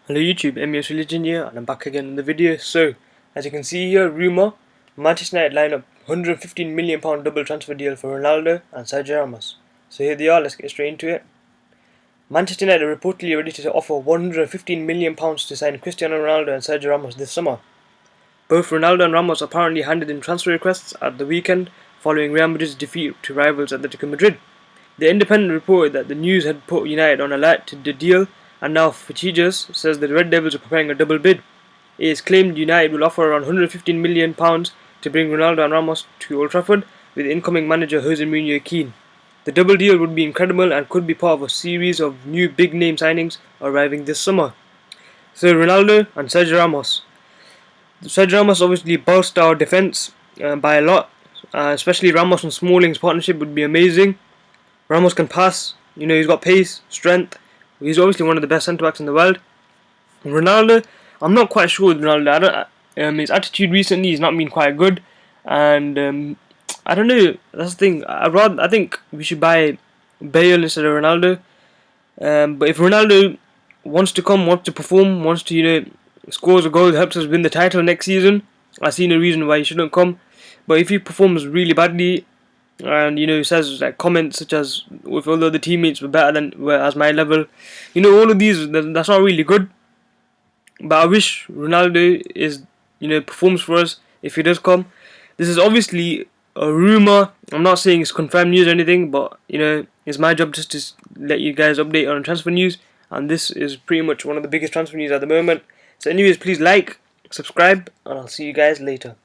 Hello YouTube, MES Religion here, and I'm back again in the video. So, as you can see here, rumour, Manchester United line up £115 million double transfer deal for Ronaldo and Sergio Ramos. So here they are, let's get straight into it. Manchester United are reportedly ready to offer £115 million to sign Cristiano Ronaldo and Sergio Ramos this summer. Both Ronaldo and Ramos apparently handed in transfer requests at the weekend following Real Madrid's defeat to rivals Atletico Madrid. The Independent reported that the news had put United on alert to the deal, and now Fachijas says that the Red Devils are preparing a double bid. It is claimed United will offer around £115 million to bring Ronaldo and Ramos to Old Trafford, with incoming manager Jose Mourinho keen. The double deal would be incredible and could be part of a series of new big-name signings arriving this summer. So Ronaldo and Sergio Ramos. Sergio Ramos obviously bolstered our defence by a lot, especially Ramos and Smalling's partnership would be amazing. Ramos can pass, he's got pace, strength. He's obviously one of the best centre-backs in the world. Ronaldo, I'm not quite sure with Ronaldo. His attitude recently has not been quite good, and I don't know. That's the thing. I think we should buy Bale instead of Ronaldo. But if Ronaldo wants to come, wants to perform, wants to scores a goal, helps us win the title next season, I see no reason why he shouldn't come. But if he performs really badly, and says like comments such as if all the other teammates were better than were as my level, all of these, that's not really good. But I wish Ronaldo performs for us if he does come. This is obviously a rumour. I'm not saying it's confirmed news or anything, but it's my job just to let you guys update on transfer news, and this is pretty much one of the biggest transfer news at the moment. So anyways, please like, subscribe, and I'll see you guys later.